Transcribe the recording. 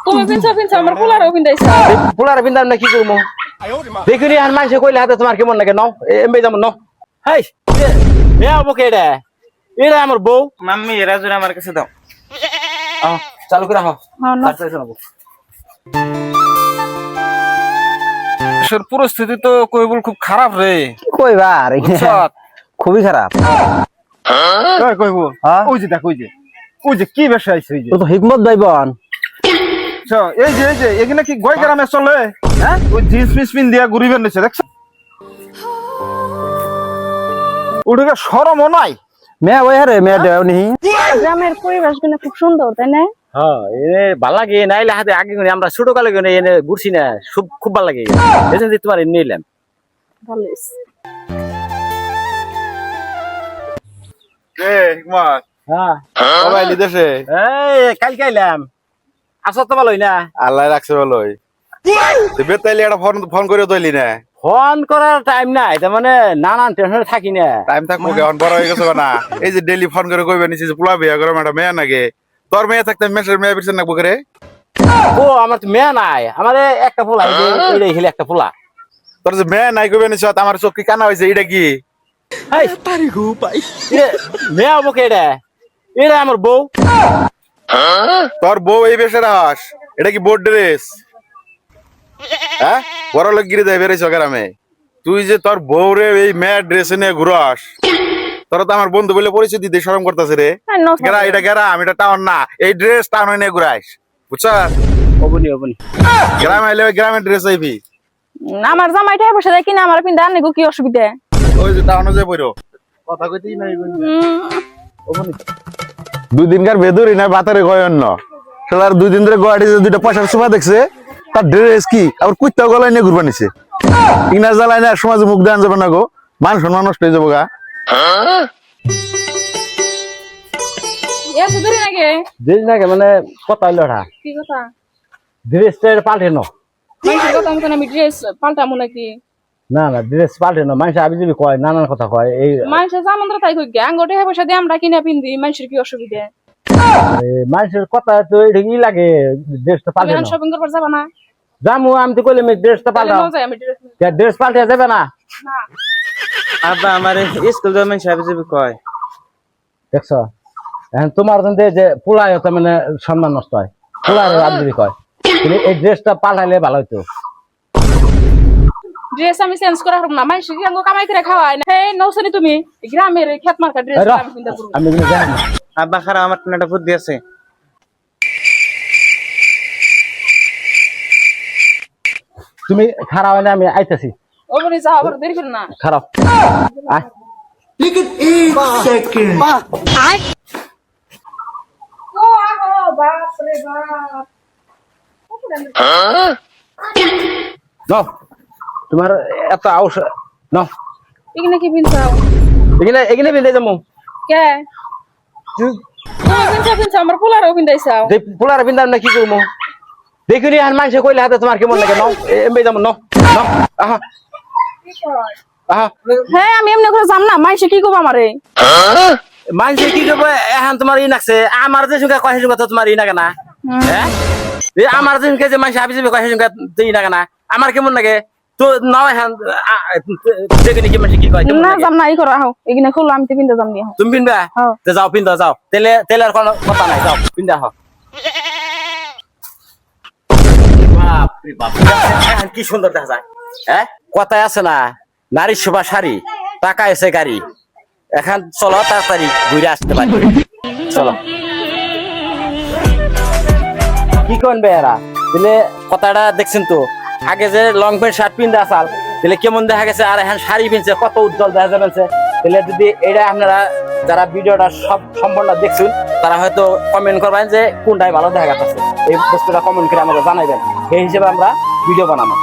তুমি পিনছো আমার পোলারও পিন্দাইছো পোলার পিন্দাম না কি করবো দেখিনি আর মানুষে কইলে হাতে তোমার কেমন লাগে নাও এমবে যেমন নাও হাই এ আবকে এটা আমার বউ মাম্মি এরা জোরে আমার কাছে দাও চালু করে রাখো হ্যাঁ না তারপরে শোনাবো দেশের পরিস্থিতি তো কইবল খুব খারাপ রে কি কইবা আর বুঝছত? খুবই খারাপ কইব হ্যাঁ? ওই যে দেখ ওই যে কি ব্যবসা আইছে ওই যে ও তো হিকমত ভাইবন এই যে এখানে কি গয় গ্রামে চলে হ্যাঁ ওই জিন্স মিস পিন দিয়া ঘুরিবেন নিছে দেখছ ওটাকে শরমও নাই মেয়া ওই হারে মেয়া দেও নি গ্রামের পরিবেশগুলো খুব সুন্দর তাই না হ্যাঁ এনে ভালো লাগে নাইলে হাতে আগে করে আমরা ছোট কালে করে এনে ঘুরছি না খুব ভালো লাগে এজন্য তোমার নিলাম ভালো হইছে এ হিকমত হ্যাঁ সবাই লিদেছে এই কালকে আইলাম আসো তো ভালোই না আল্লাহ রাখছে ভালোই তুই তাইলে একটা ফোন করে দইলি না ফোন করার টাইম নাই তার মানে নানান টেনশনে থাকি না টাইম থাকবো এখন বড় হয়ে গেছে না এই যে ডেইলি ফোন করে কইবে নিছি যে পোলা বিয়া করে একটা মেয়ে নাকি তোর মেয়ে থাকতে মেয়ের মেয়ে পিছনে নাকবো করে ও আমার তো মেয়া নাই আমার একটা পোলা এই খেলে একটা পোলা তোর যে মেয়ে নাই কইবে নিছ আমার চোখ কি কানা হইছে এটা কি মেয়া বকে এটা আমার বউ তোর বউ এই বেশে রাস এটা কি বোর্ড ড্রেস হ্যাঁ বড় লোক গিরে দেয় বেড়েছ গ্রামে তুই যে তোর বউ রে এই মেয়ের ড্রেস নিয়ে ঘুরাস তোরা তো আমার বন্ধু বলে পরিচয় দিতে শরম করতেছে রে গেরা এটা গ্রাম এটা টাউন না এই ড্রেস টাউন নিয়ে ঘুরাইস বুঝছ অবনি অবনি গ্রামে আইলে ওই গ্রামের ড্রেস আইবি আমার জামাইটা বসে দেখি না আমার পিন্দা আনলে কি অসুবিধা ওই যে টাউনে যে বইরো কথা কইতেই নাই অবনি দুই দিনকার ভেদুরি না বাতারে গয় অন্য আর 2 দিন ধরে গোয়াটি যে দুইটা পয়সার সোফা দেখছে তার ড্রেস কি আবার কুত্তা গলায় নিয়ে ঘুরবা নিছে ইংনা জ্বালায় না সমাজে মুখ দেন যাবে না গো মান সম্মান নষ্ট হয়ে যাবো গা এ বুঝরি নাকি দিন না মানে কথা হইলো না কি কথা ড্রেসটা পাল্টে নো মানুষের কথা মতন আমি ড্রেস পাল্টামো নাকি না না ড্রেস পাল্টে নো মানুষ আবি যাবি কয় নানান কথা কয় এই মানুষের জামন্ত্র তাই কই গ্যাং গোটে পয়সা দিয়ে আমরা কিনে পিন্দি মানুষের কি অসুবিধা মানুষের কথা তো ই লাগে ড্রেসটা পাল্টে তুমি নো শপিং করবার যাবা না জামু আমি তো কইলাম ড্রেসটা পাল্টাও যাই আমি ড্রেস ড্রেস পাল্টে যাবে না না আব্বা আমার স্কুল যাবেন সাহেব যাবি কয় দেখছো এখন তোমার যে পোলাই হতো মানে সম্মান নষ্ট হয় পোলার আবি কয় কিন্তু এই ড্রেসটা পাল্টাইলে ভালো হইতো ড্রেস আমি চেঞ্জ করা হবে না মানুষ কি আঙ্গো কামাই করে খাওয়ায় না এই নৌসনি তুমি গ্রামের খেত মার্কা ড্রেস আমি পিন্দা করব আমি কিন্তু জানি না আব্বা খারাপ আমার একটা বুদ্ধি আছে তুমি খারাপ হয় না আমি আইতেছি ওবনি যাও আবার দেরি করো না খারাপ আয় ও আগো বাপ রে বাপ নাও তোমার এত আউস নাও এখানে কি পিনছাও এখানে বেঁধে যাবো কে তুমি পিনছো আমার পোলারও পিন্দাইছাও পোলার পিন্দাম না কি করবো দেখিনি আর মানুষে কইলে হাতে তোমার কেমন লাগে নাও এমবে যাবো নাও নাও আহা আহা হ্যাঁ আমি এমনি করে যাম না মাইসে কি করবো আমারে মানুষে কি করবো এখন তোমার ই নাকছে আমার যে সঙ্গে কয় সঙ্গে তো তোমার ই নাগে না হ্যাঁ এই আমার যে সঙ্গে যে মানুষ আবি যাবে কয় সঙ্গে ই নাগে না আমার কেমন লাগে তো নাও এখন দেখিনি কি মানুষ কি কয় কেমন না লাগে? যাম না এই করা হোক এখানে খুললো আমি তো পিন্দা যাম নিয়ে তুমি পিনবা হ্যাঁ। তো যাও পিন্দা যাও তেলের কোনো কথা নাই যাও পিন্দা হোক বাপরে বাপ এখন কি সুন্দর দেখা যায় হ্যাঁ কথায় আছে না নারী শোভা শাড়ি টাকা এসে গাড়ি এখন চলো তাড়াতাড়ি ঘুরে আসতে পারি চলো কি করবে এরা তাহলে কথাটা দেখছেন তো আগে যে লং প্যান্ট শার্ট পিনতে আসাল তাহলে কেমন দেখা গেছে আর এখন শাড়ি পিনছে কত উজ্জ্বল দেখা যাচ্ছে তাহলে যদি এটা আপনারা যারা ভিডিওটা সব সম্পূর্ণ দেখছেন তারা হয়তো কমেন্ট করবেন যে কোনটাই ভালো দেখা যাচ্ছে এই বস্তুটা কমেন্ট করে আমাকে জানাইবেন এই হিসেবে আমরা ভিডিও বানাবো